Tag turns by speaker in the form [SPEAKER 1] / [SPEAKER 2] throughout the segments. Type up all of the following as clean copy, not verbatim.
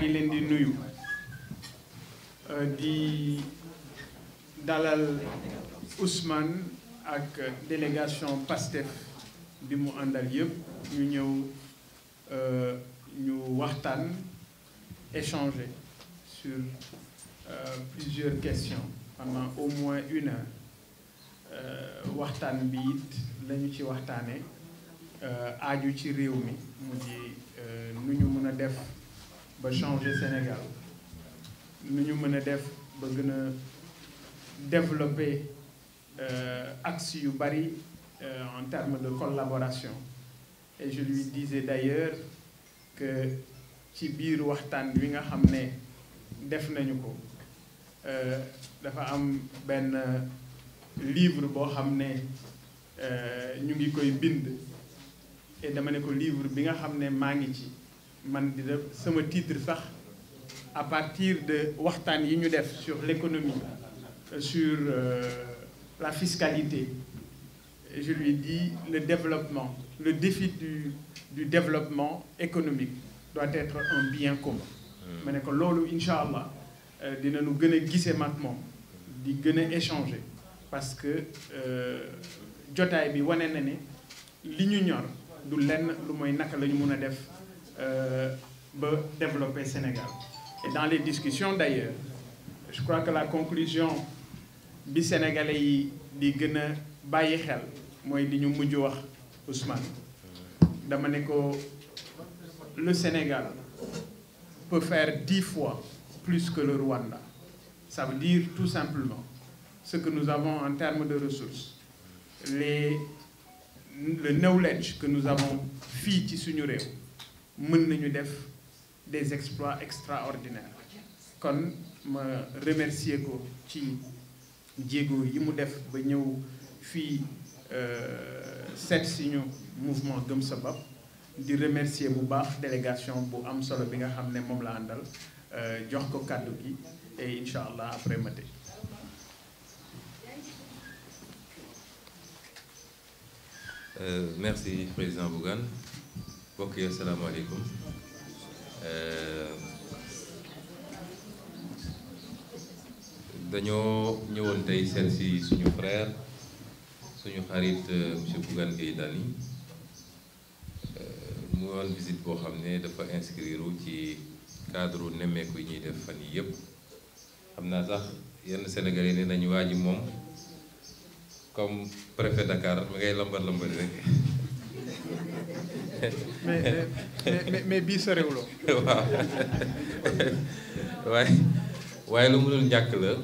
[SPEAKER 1] ngi leen di nuyu di dalal Ousmane ak délégation PASTEF bi mu àndal yëpp ñu ñëw ñu waxtaan échanger sur plusieurs questions pendant au moins 1 heure waxtaan bi it lañu ci waxtaane aaju ci réew mi mu di nu ñu mën a def ba changer Sénégal nu ñu mën a def ba gën a développer axe yu bari en termes de collaboration. Et je lui disais d'ailleurs que ci biir waxtaan wi nga xam ne def nañu ko dafa am benn livre boo xam ne ñu ngi koy bind et dama ne ko livre bi nga xam ne maa ngi ci man di def sama titre sax à partir de waxtaan yi ñu def sur l'économie, sur la fiscalité. Et je lui dis le développement, le défi du développement économique doit être un bien commun. ma ne ko loolu incha allah dinañu gën a gisee mag moom di gën a échanger parce que jotaay bi wane na ne li ñu ñor du lenn lu mooy naka la ñu mun a def ba développer Sénégal. Et dans les discussions d'ailleurs je crois que la conclusion bi sénégalais yi di gën a bàyyi xel mooy li ñu mujj wax Ousmane dama ne ko le Sénégal peut faire 10 fois plus que le Rwanda. Ça veut dire tout simplement ce que nous avons en termes de ressources, le knowledge que nous avons fii ci suñu réew mën nañu def des exploits extraordinaires. Kon ma remercier ko ci jéego yi mu def ba ñëw fii seet si ñu mouvement Gëm Sa Bopp di remercier bu baax délégation bu am solo bi nga xam ne moom la àndal jox ko kàddu gi et incha allah après ma tëj.
[SPEAKER 2] Merci président Bougane mbokk yi asalaamaaleykum dañoo ñëwoon tey seet si suñu frère suñu xarit monsieur Bougane Gueye Dany mu woon visite boo xam ne dafa inscrire ci cadre nemmeeku yi ñuy def fan yi yëpp xam naa sax yenn Sénégalais ne nañu waa ji moom comme préfet Dakar mi ngay lambar lambari rek.
[SPEAKER 1] mais bii sorewuloo.
[SPEAKER 2] waaw waaye lu mu dul ñàkk la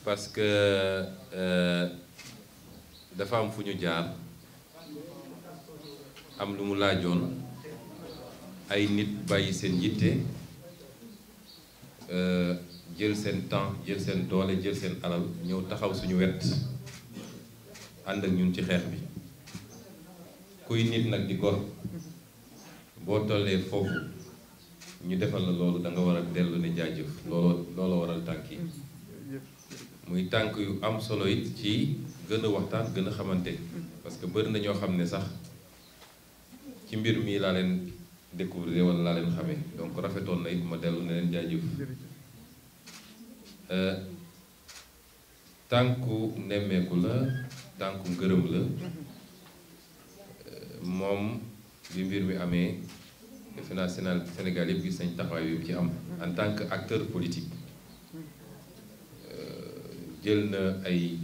[SPEAKER 2] parce que dafa am fu ñu jaar am lu mu laajoon ay nit bàyyi seen yitte jël seen temps jël seen doole jël seen alal ñëw taxaw suñu wet ànd ak ñun ci xeex bi kuy nit nag di gor boo tollee foofu ñu defal la loolu da nga war a dellu ne jaajëf looloo waral tànk yi muy tànk yu am solo it ci gën a waxtaan gën a xamante parce que bëri na ñoo xam ne sax ci mbir mii laa leen découvrir wala laa leen xamee donc rafetoon na it ma dellu ne leen jaajëf tànku nemmeeku la tànku ngërëm la moom bi mbir mi amee defe naa Sénégal yëpp gis nañ taxawaay bi ci am en tant que acteur politique jël na ay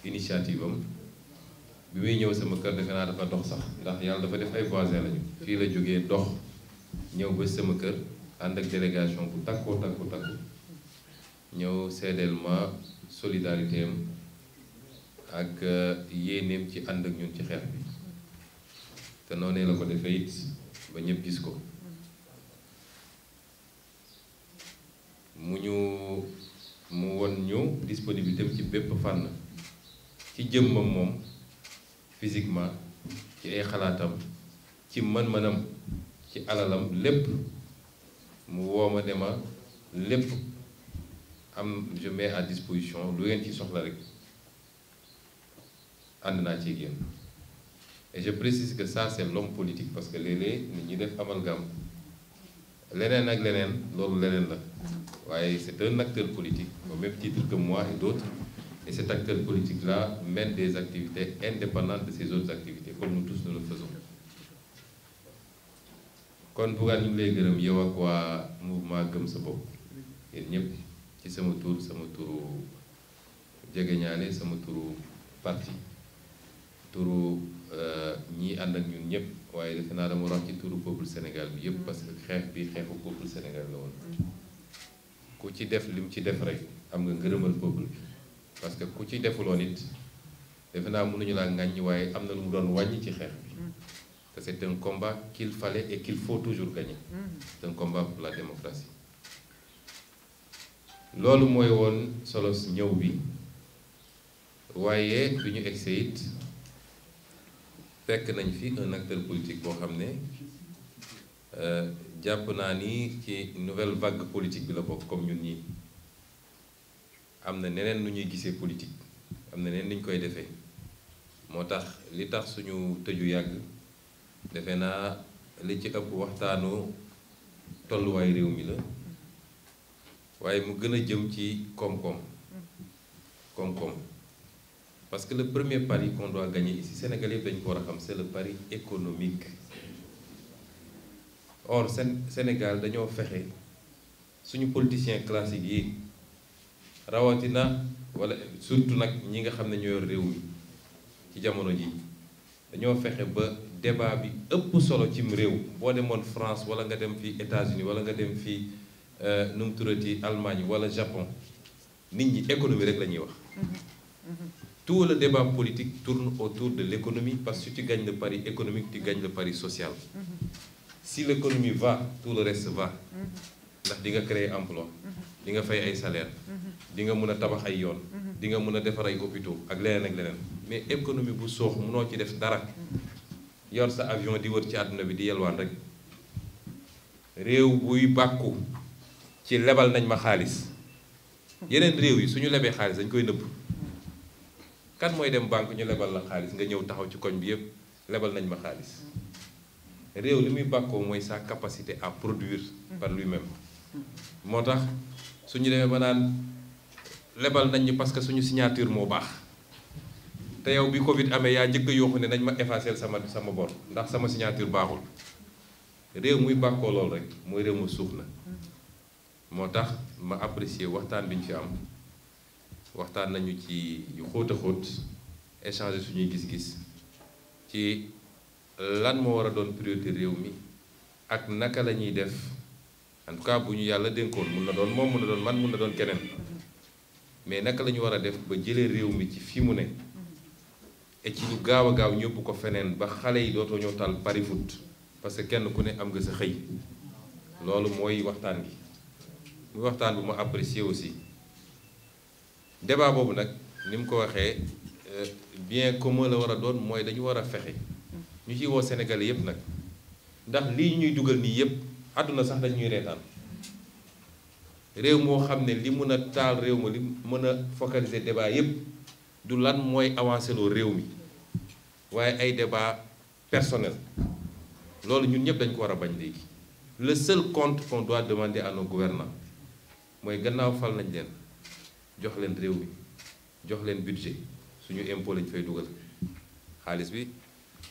[SPEAKER 2] initiative am bi muy ñëw sama kër defe naa dafa dox sax ndax yàlla dafa def ay voisins lañu fii la jógee dox ñëw ba sama kër ànd ak délégation bu takku ñëw seedeel ma solidarité am ak yéeneem ci ànd ak ñun ci xeex bi te noonu la ko defee it ba ñëpp gis ko mu won ñu disponibilité am ci bépp fànn ci jëmmam moom physiquement ci ay xalaatam ci mën-mënam ci alalam lépp mu wooma ne ma lépp am je mets à disposition lu ngeen ci soxla rek ànd naa ci yéen et je précise que ça c'est l'homme politique parce que léeg-léeg nit ñi def amalgame leneen ak leneen loolu leneen la waaye c'est un acteur politique au même titre que moi et d'autres, et cet acteur politique là mène des activités indépendantes de ses autres activités comme nous tous nous le faisons. kon Bougane ñu ngi lay gërëm yow ak waa mouvement Gëm Sa Bopp yéen ñëpp ci sama tur sama turu jegeñaale sama turu parti turu ñii ànd ak ñun ñëpp waaye defe naa dama wax ci turu peuple Sénégal bi yëpp parce que xeex bi xeexu peuple Sénégal la woon ku ci def lim ci def rek am nga ngërëmal peuple bi parce que ku ci defuloon it defe naa mënuñu laa ŋàññi waaye am na lu mu doon wàññi ci xeex bi te c'est un combat qu'il fallait et qu'il faut toujours gagner. C'est un combat pour la démocratie. loolu mooy woon solos ñëw bi waaye bi ñu egsee it fekk nañ fi un acteur politique boo xam ne jàpp naa ni ci nouvelle vague politique bi la bokk comme ñun ñii am na neneen nu ñuy gisee politique am na neneen ni ñu koy defee moo tax li tax suñu tëju yàgg defe naa li ci ëpp waxtaanu tolluwaay réew mi la waaye mu gën a jëm ci koom-koom parce que le premier pari qu'on doit gagner ici Sénégalais yëpp dañu ko war a xam c'est le pari économique. Or Sénégal dañoo fexe suñu politiciens classiques yi rawatina wala surtout nag ñi nga xam ne ñoo yor réew mi ci jamono ji dañoo fexe ba débat bi ëpp solo cim réew boo demoon France wala nga dem fii États-Unis wala nga dem fii nu mu turati Allemagne wala Japon nit ñi économie rek la ñuy wax. Tout le débat politique tourne autour de l'économie parce que si tu gagnes le pari économique tu gagnes le pari social. Si l'économie va tout le reste va ndax di nga créer emploi di nga fay ay salaire di nga mën a tabax ay yoon di nga mën a defar ay hôpitaux ak leneen mais économie bu soox mënoo ci def dara yor sa avion di wër ci àdduna bi di yelwaan rek. réew buy bàkku ci lebal nañ ma xaalis yeneen réew yi suñu lebee xaalis dañ koy nëbb. kan mooy dem banque ñu lebal la xaalis nga ñëw taxaw ci koñ bi yëpp lebal nañ ma xaalis réew li muy bàkkoo mooy sa capacité à produire par lui-même. moo tax suñu demee ba naan lebal nañ ñu parce que suñu signature moo baax te yow bi Covid amee yaa njëkk a yooxu ne nañ ma effacer sama bor ndax sama signature baaxul réew muy bàkkoo lool rek mooy réew mu suuf na. moo tax ma apprécier waxtaan bi ñu fi am. waxtaan nañu ci yu xóot a xóot échanger suñuy gis-gis ci lan moo war a doon priorité réew mi ak naka la ñuy def en tout cas bu ñu yàlla dénkoon mun na doon moom mun na doon man mun na doon keneen mais naka la ñu war a def ba jëlee réew mi ci fi mu ne et ci lu gaaw a gaaw ñëpp ko feneen ba xale yi dootoo ñëw tal pari foot parce que kenn ku ne am nga sa xëy loolu mooy waxtaan gi muy waxtaan bu ma apprécier aussi. débat boobu nag ni mu ko waxee bien commun la war a doon mooy dañu war a fexe ñu ci woo Sénégalais yépp nag ndax lii ñuy dugal nii yépp àdduna sax dañuy reetaan réew moo xam ne li mën a taal réew ma li mën a focaliser débat yépp du lan mooy avancer loo réew mi waaye ay débat personnel loolu ñun ñëpp dañ ko war a bañ léegi. Le seul compte qu'on doit demander à nos gouvernants mooy gannaaw fal nañ leen jox leen réew mi jox leen budget suñu impôt lañ fay dugal xaalis bi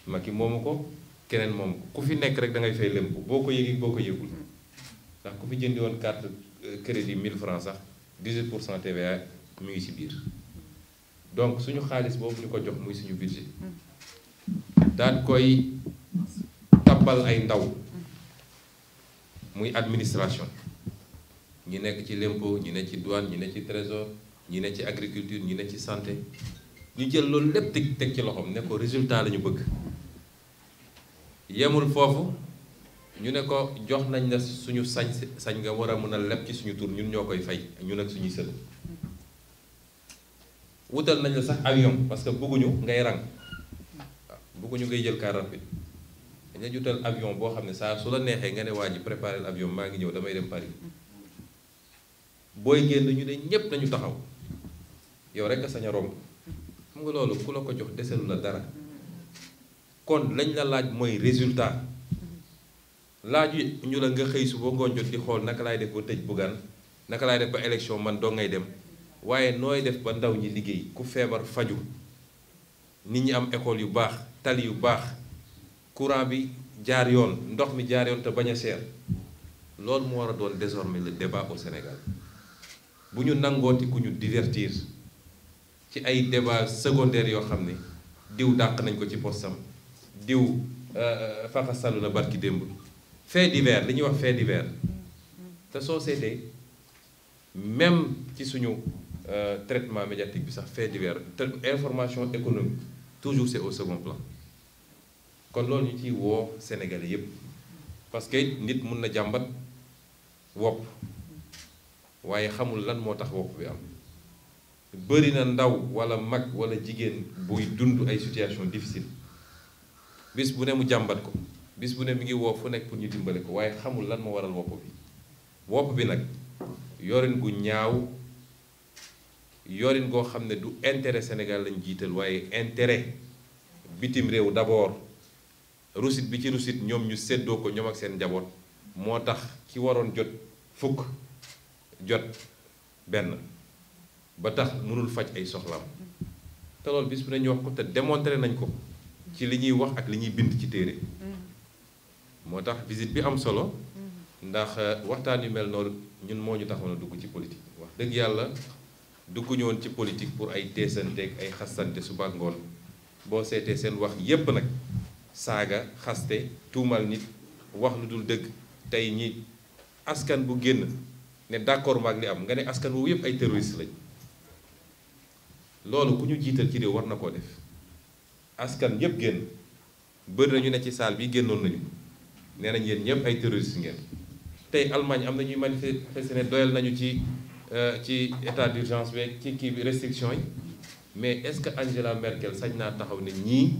[SPEAKER 2] Macky moomu ko keneen moom ku fi nekk rek da ngay fay lempo boo ko yëgi boo ko yëgul ndax ku fi jëndi woon carte crédit 1000 francs sax 18% TVA mu ngi ci biir donc suñu xaalis boobu ñu ko jox muy suñu budget daan koy tabbal ay ndaw muy administration ñi nekk ci l'impôt ñi ne ci douane ñi ne ci trésor ñi ne ci agriculture ñi ne ci santé ñu jël loolu lépp teg ci loxoom ne ko résultat la ñu bëgg yemul foofu ñu ne ko jox nañ la suñu sañ nga war a mën a leb ci suñu tur ñun ñoo koy fay ñun ak suñuy sël wutal nañ la sax avion parce que bëgguñu ngay rang waaw bëgguñu ngay jël car rapide dañ la jutal avion boo xam ne saa su la neexee nga ne waa ji préparer l'avion maa ngi ñëw damay dem Paris booy génn ñu ne ñépp nañu taxaw yow rek a sañ a romb xam nga loolu ku la ko jox deselu la dara kon lañ la laaj mooy résultat laaju ñu la nga xëy su ba ngoon jot di xool naka laay def ba tëj Bougane naka laay def ba élection man doo ngay dem waaye nooy def ba ndaw ñi liggéey ku feebar faju nit ñi am école yu baax tali yu baax courant bi jaar yoon ndox mi jaar yoon te bañ a seer loolu moo war a doon désormais le débat au Sénégal bu ñu nangooti ku ñu divertir ci ay débat secondaire yoo xam ne diw dàq nañ ko ci postam diw faxasalu na barki démb fait divers li ñuy wax fait divers te soo seetee même ci suñu traitement médiatique bi sax fait divers te information économique toujours c'est au second plan kon loolu ñu ciy woo Sénégalais yépp parce que nit mun na jàmbat wopp waaye xamul lan moo tax wopp bi am bëri na ndaw walla mag walla jigéen buy dund ay situation difficile bis bu ne mu jàmbat ko bis bu ne mi ngi woo fu nekk pour ñu dimbale ko waaye xamul lan moo waral wopp bi nag yorin gu ñaaw yorin goo xam ne du intérêt Sénégal lañ jiital waaye intérêt bitim réew d'abord rusit bi ci rusit ñoom ñu séddoo ko ñoom ak seen njaboot moo tax ki waroon jot fukk jot benn ba tax mënul faj ay soxlaam te loolu bis bu ne ñu wax ko te démontré nañ ko ci li ñuy wax ak li ñuy bind ci téere moo tax visite bi am solo ndax waxtaan yu mel noonu ñun moo ñu taxoon a dugg ci politique wax dëgg yàlla dugguñu woon ci politique pour ay teesanteeg ay xastante suba ak ngoon boo seetee seen wax yépp nag saaga xaste tuumal nit wax lu dul dëgg tey ñi askan bu génn ne d'accord maag li am nga ne askan woowu yépp ay terroriste lañ loolu ku ñu jiital ci réew war na koo def askan yépp génn bëri nañu ne ci salle bi génnoon nañu nee nañ yéen ñëpp ay terroriste ngeen tey Allemagne am na ñuy manifester ne doyal nañu ci état d'urgence bi ci kii bi restriction yi mais est-ce que Angela Merkel sañ naa taxaw ne ñii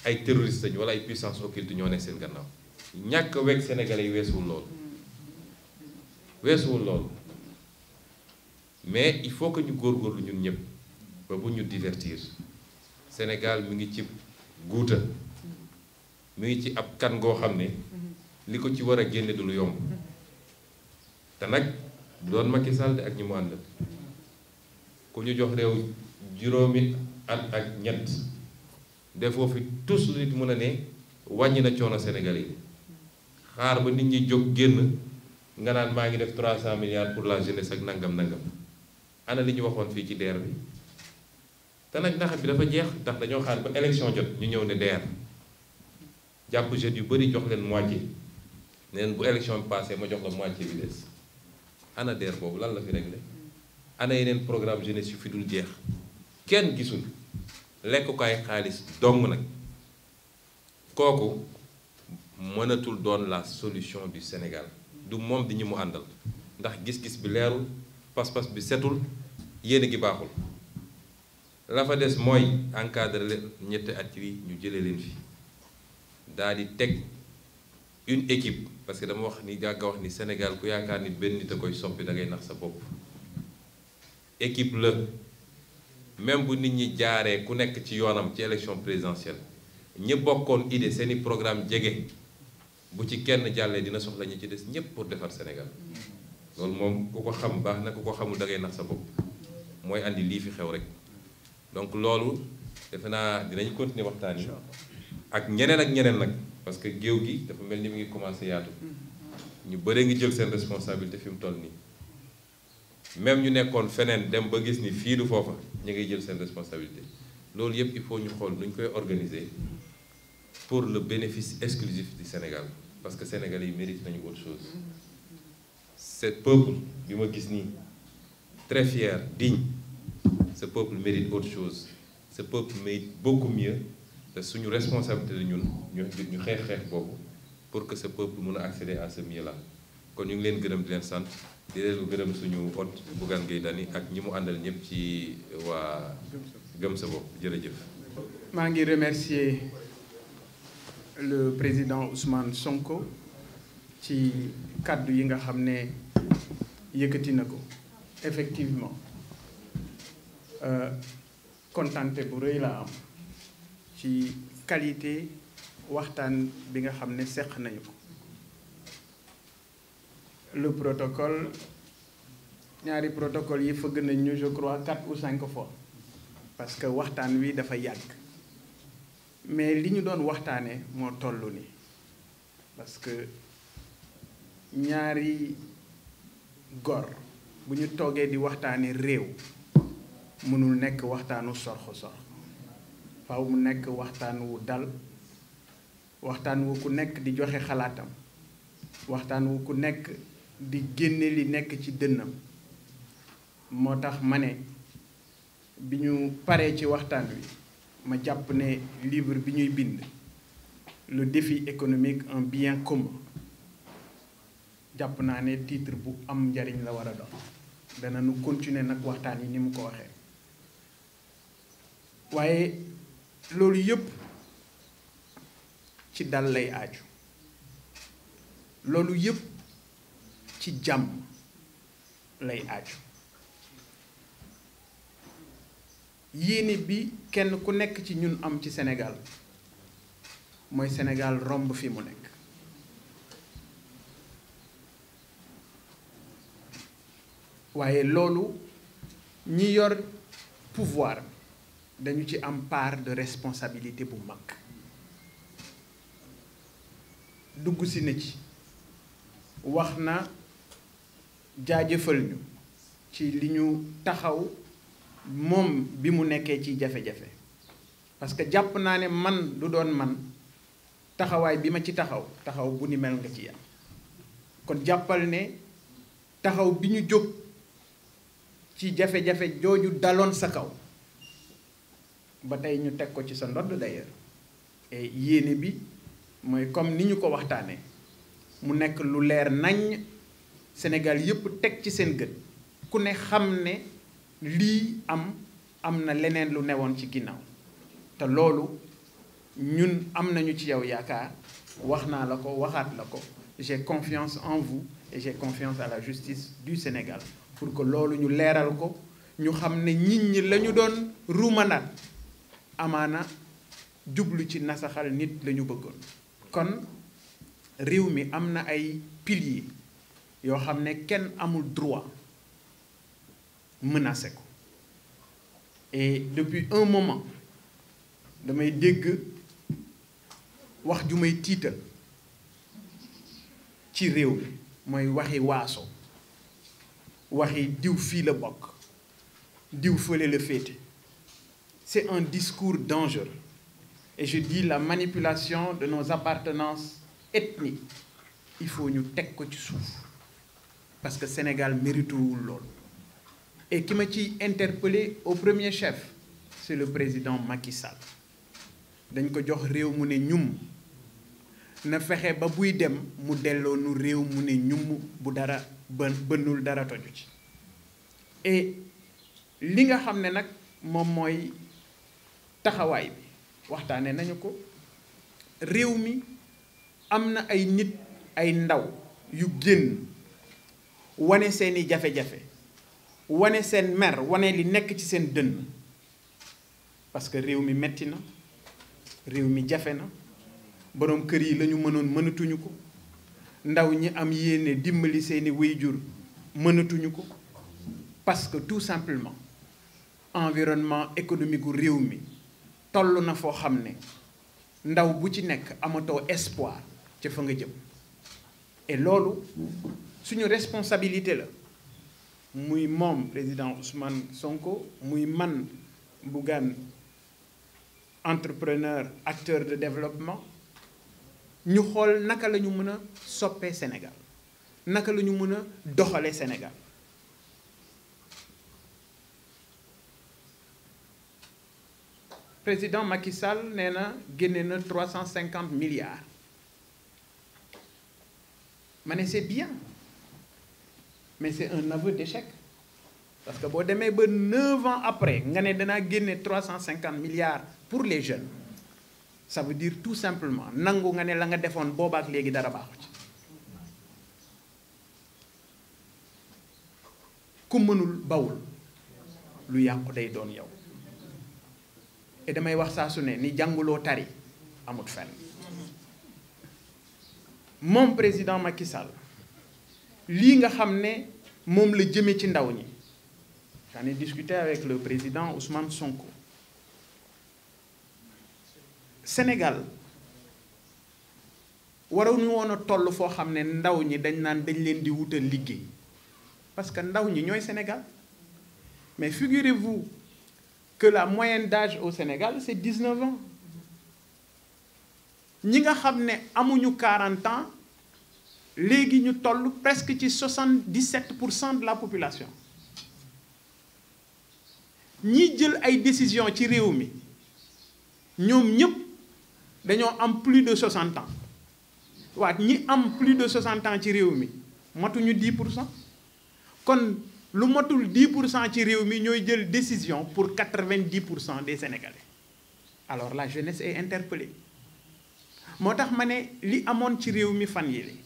[SPEAKER 2] ay terroriste lañu wala ay puissance occulte ñoo nekk seen gannaaw ñàkk weg Sénégalais yi weesuwul loolu mais il faut que ñu góorgóorlu ñun ñëpp ba bu ñu divertir Sénégal mi ngi ci guuta mi ngi ci ab kan goo xam ne li ko ci war a génne du lu yomb te nag du doon Macky Sall ak ñi mu àndal ku ñu jox réew juróomi at ak ñett defoo fi tous lu nit mën a ne wàññi na coono Sénégal yi xaar ba nit ñi jóg génn nga naan maa ngi def 300 milliards pour la jeunesse ak nangam ana li ñu waxoon fii ci DER bi te nag nax bi dafa jeex ndax dañoo xaar ba élection jot ñu ñëw ne DER jàpp jeunes yu bëri jox leen moitié ne leen bu élection bi passé ma jox la moitié bi des ana DER boobu lan la fi réglé ana yeneen programme jeunesse yu fi dul jeex kenn gisul lekkukaay xaalis dong nag kooku mënatul doon la solution du Sénégal du moom di ñu mu àndal ndax gis-gis bi leerul pas-pas bi setul yéene gi baaxul la fa des mooy encadré leen ñetti at yi ñu jëlee leen fi daal di teg une équipe parce que dama wax ni yàgg wax ni Sénégal ku yaakaar ni benn nit a koy soppi da ngay nax sa bopp équipe la même bu nit ñi jaaree ku nekk ci yoonam ci élection présidentielle ñi bokkoon idée seeni programme jege bu ci kenn jàllee dina soxla ñi ci des ñépp pour defar Sénégal loolu moom ku ko xam baax na ku ko xamul da ngay nax sa bopp mooy andi lii fi xew rek donc loolu defe naa dinañ continuer waxtaan yi ak ñeneen nag parce que géew gi dafa mel ni mu ngi commencé yaatu ñu bëree ngi jël seen responsabilité fi mu toll nii même ñu nekkoon feneen dem ba gis ni fii du foofa ñu ngay jël seen responsabilité loolu yëpp il faut ñu xool nu ñu koy organiser pour le bénéfice exclusif du Sénégal parce que Sénégalais yi mérite nañu autre chose ce peuple bi ma gis nii très fier digne ce peuple mérite autre chose ce peuple mérite beaucoup mieux te suñu responsabilité la ñun ñu xeex boobu pour que ce peuple mun a accéder à ce mieux là kon ñu ngi leen gërëm di leen sant di leen gërëm suñu hôte Bougane Gueye Dany ak ñi mu àndal ñëpp ci waa gëm sa bopp jërëjëf.
[SPEAKER 1] maa ngi remercier le président Ousmane Sonko ci kàddu yi nga xam ne yëkkati na ko effectivement kontante bu rëy la am ci qualité waxtaan bi nga xam ne seq nañu ko le protocole ñaari protocole yi fëgg nañ ñu je crois 4 ou 5 fois parce que waxtaan wi dafa yàgg mais li ñu doon waxtaanee moo toll ni parce que ñaari gor bu ñu toogee di waxtaanee réew mënul nekk waxtaanu sorxo faaw mu nekk waxtaan wu dal waxtaan wu ku nekk di joxe xalaatam waxtaan wu ku nekk di génne li nekk ci dënnam moo tax ma ne bi ñu paree ci waxtaan wi ma jàpp ne livre bi ñuy bind le défi économique un bien commun jàpp naa ne titre bu am njariñ la war a doon dana nu continuer nag waxtaan yi ni mu ko waxee waaye loolu yëpp ci dal lay aaju loolu yëpp ci jàmm lay aaju yéene bi kenn ku nekk ci ñun am ci Sénégal mooy Sénégal romb fi mu nekk waaye loolu ñi yor pouvoir dañu ci am part de responsabilité bu mag dugg si na ci wax na jaajëfal ñu ci li ñu taxaw moom bi mu nekkee ci jafe-jafe parce que jàpp naa ne man du doon man taxawaay bi ma ci taxaw bu ni mel nga ci yam kon jàppal ne taxaw bi ñu jóg ci jafe-jafe jooju daloon sa kaw ba tey ñu teg ko ci sa ndodd d'ailleurs et yéene bi mooy comme ni ñu ko waxtaanee mu nekk lu leer nañ Sénégal yépp teg ci seen gët ku ne xam ne lii am na leneen lu newoon ci ginnaaw te loolu ñun am nañu ci yow yaakaar wax naa la ko waxaat la ko j'ai confiance en vous et j'ai confiance à la justice du Sénégal pour que loolu ñu leeral ko ñu xam ne nit ñi la ñu doon ruumanaat amaana jublu ci nasaxal nit la ñu bëggoon kon réew mi am na ay piliers yoo xam ne kenn amul droit menacé ko et depuis un moment damay dégg wax ju may tiital ci réew mi mooy waxi waaso waxi diw fii la bokk diw fële la féete c'est un discours dangereux et je dis la manipulation de nos appartenances ethniques il faut ñu teg ko ci suuf parce que Sénégal méritewul loolu et ki ma ciy interpellé au premier chef c'est le président Macky Sall dañ ko jox réew mu ne ñum na fexe ba buy dem mu delloo nu réew mu ne ñum bu dara bënnul dara toju ci et li nga xam ne nag moom mooy taxawaay bi waxtaane nañu ko réew mi am na ay nit ay ndaw yu génn wane seeni jafe-jafe wane seen mer wane li nekk ci seen dënn parce que réew mi metti na réew mi jafe na boroom kër yi lañu mënoon mënatuñu ko ndaw ñi am yéene dimbali seeni waajur mënatuñu ko parce que tout simplement environnement économique gu réew mi toll na foo xam ne ndaw bu ci nekk amatoo espoir ca fa nga jëm et loolu suñu responsabilité la muy moom président Ousmane Sonko muy man Bougane entrepreneur acteur de développement ñu xool naka la ñu mën a soppee Sénégal naka la ñu mën a doxalee Sénégal président Macky Sall nee na génne na 350 milliards ma ne c'est bien mais c'est un aveu d'échec parce que boo demee ba 9 ans après nga ne danaa génne 350 milliards pour les jeunes ça veut dire tout simplement nangu nga ne la nga defoon boobaak léegi dara baaxu ci ku mënul bawul lu yàqu day doon yow et damay wax saa su ne ni jànguloo tari amut fenn moom président Macky Sall lii nga xam ne moom la jëme ci ndaw ñi. J'en ai discuté avec le président Ousmane Sonko. Sénégal waruñu woon a toll foo xam ne ndaw ñi dañ naan dañ leen di wutal liggéey parce que ndaw ñi ñooy Sénégal. Mais figurez-vous que la moyenne d'âge au Sénégal c'est 19 ans. ñi nga xam ne amuñu 40 ans léegi ñu toll presque ci 77% de la population. ñi jël ay décisions ci réew mi ñoom ñëpp dañoo am plus de 60 ans waat ñi am plus de 60 ans ci réew mi matuñu 10%. kon lu matul 10% ci réew mi ñooy jël décision pour 90% des Sénégalais. Alors la jeunesse est interpellée. moo tax ma ne li amoon ci réew mi fan yii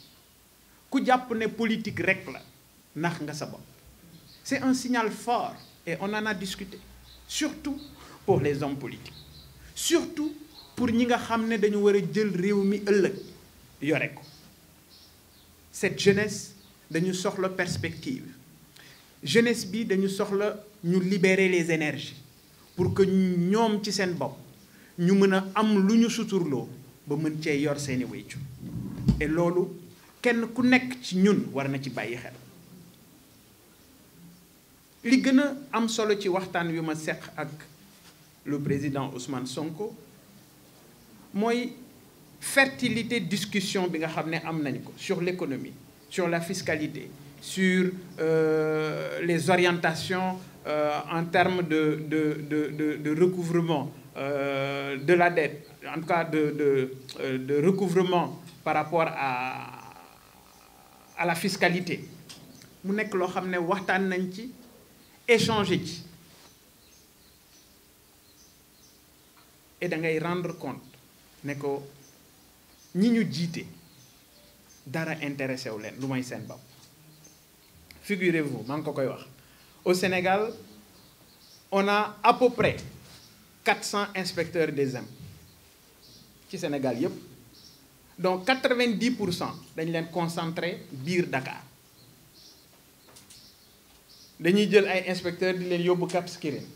[SPEAKER 1] ku jàpp ne politique rek la nax nga sa bopp. C'est un signal fort et on en a discuté, surtout pour les hommes politiques, surtout pour ñi nga xam ne dañu war a jël réew mi ëllëg yore ko. Cette jeunesse dañu soxla perspective. Jeunesse bi dañu soxla ñu libérer les énergies pour que ñoom ci seen bopp ñu mën a am lu ñu suturloo ba mën cee yor seeni wéccu. Et loolu kenn ku nekk ci ñun war na ci bàyyi xel. li gën a am solo ci waxtaan wi ma seq ak le président Ousmane Sonko mooy fertilité discussion bi nga xam ne am nañ ko sur l'économie, sur la fiscalité, sur les orientations en termes de recouvrement de la dette, en tout cas de recouvrement par rapport à la fiscalité. mu nekk loo xam ne waxtaan nañ ci échanger ci et da ngay rendre compte ne ko ñi ñu jiite dara intéressé wu leen lu may seen bopp. Figurez-vous maa ngi ko koy wax au Sénégal on a à peu près 400 inspecteurs des impôts ci Sénégal yépp, donc 90% dañ leen concentré biir Dakar. dañuy jël ay inspecteurs di leen yóbbu Cap Skirring,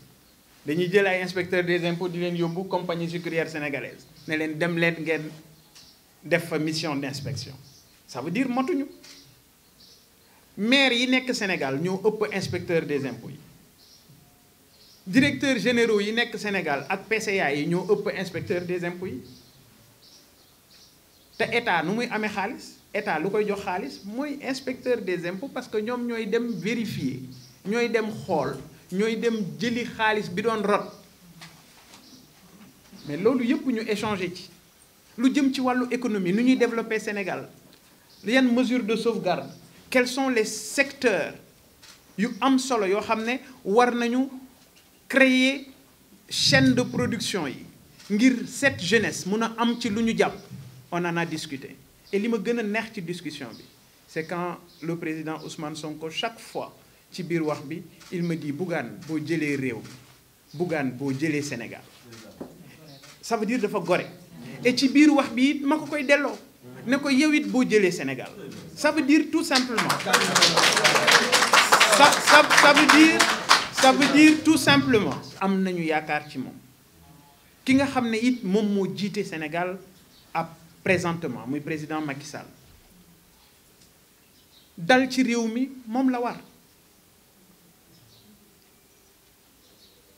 [SPEAKER 1] dañuy jël ay inspecteurs des impôts di leen yóbbu compagnie sucrière sénégalaise ne leen dem leen ngeen def fa mission d'inspection. Ça veut dire motuñu. maire yi nekk Sénégal ñoo ëpp inspecteur des impôts yi, directeurs généraux yi nekk Sénégal ak PCA yi ñoo ëpp inspecteur des impôts yi. te état nu muy amee xaalis, état lu koy jox xaalis mooy inspecteur des impôts, parce que ñoom ñooy dem vérifier, ñooy dem xool, ñooy dem jëli xaalis bi doon rot. mais loolu yëpp ñu échanger ci lu jëm ci wàllu économie, nu ñuy développer Sénégal, yan mesures de sauvegarde, quels sont les secteurs yu am solo yoo xam ne war nañu créer chaîne de production yi ngir cette jeunesse mun a am ci lu ñu jàpp. On en a discuté et li ma gën a neex ci discussion bi c'est quand le président Ousmane Sonko chaque fois ci biir wax bi il me dit Bougane boo jëlee réew mi, Bougane boo jëlee Sénégal. Ça veut dire dafa gore. Et ci biir wax bi it ma ko koy delloo ne ko yow it boo jëlee Sénégal. Ça veut dire tout simplement ça veut dire tout simplement am nañu yaakaar ci moom. ki nga xam ne it moom moo jiite Sénégal ab présentement muy président Macky Sall dal ci réew mi moom la war.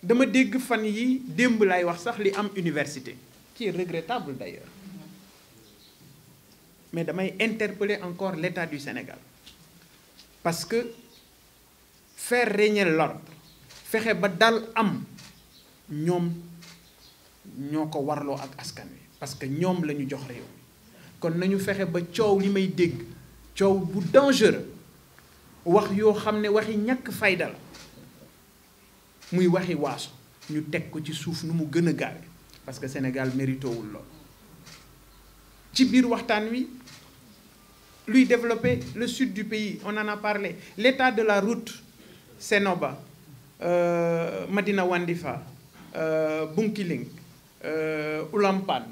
[SPEAKER 1] dama dégg fan yi démb lay wax sax li am université, qui est regrettable d'ailleurs, mais damay interpeller encore l'État du Sénégal parce que faire régner l'ordre, fexe ba dal am, ñoom ñoo ko warloo ak askan wi parce que ñoom la ñu jox réew mi. kon nañu fexe ba coow li may dégg coow bu dangereux, wax yoo xam ne waxi ñàkk fayda la, muy waxi waaso, ñu teg ko ci suuf nu mu gën a gaawe parce que Sénégal méritowul lool. ci biir waxtaan wi luy développer le sud du pays, on en a parlé, l'état de la route Sénoba Madina Wandifa Bunkiling Oulampan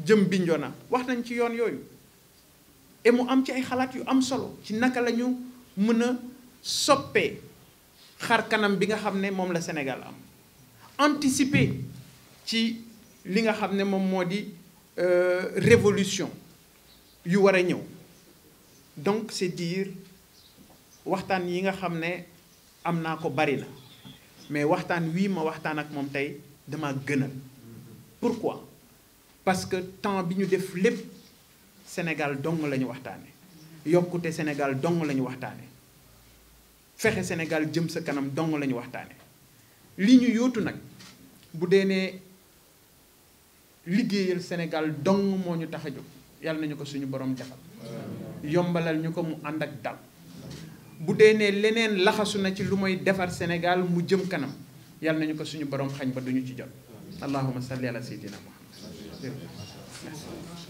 [SPEAKER 1] jëm Bignona wax nañ ci yoon yooyu. et mu am ci ay xalaat yu am solo ci naka la ñu mën a soppee xar kanam bi nga xam ne moom la Sénégal am anticiper ci li nga xam ne moom moo di révolution yu war a ñëw donc c'est dire waxtaan yi nga xam ne am naa ko bari na mais waxtaan wii ma waxtaan ak moom tey dama gënal pourquoi parce que temps bi ñu def lépp Sénégal dong la ñu waxtaane yokkute Sénégal dong la ñu waxtaane fexe Sénégal jëm sa kanam dong la ñu waxtaane li ñu yóotu nag bu dee ne liggéeyal Sénégal dong moo ñu tax a jóg yàlla nañu ko suñu borom defal yombalal ñu ko mu ànd ak dal bu dee ne leneen laxasu na ci lu mooy defar Sénégal mu jëm kanam yàlla nañu ko suñu borom xañ ba duñu ci jot allahumma salli ala sayyidina Muhammad. Merci.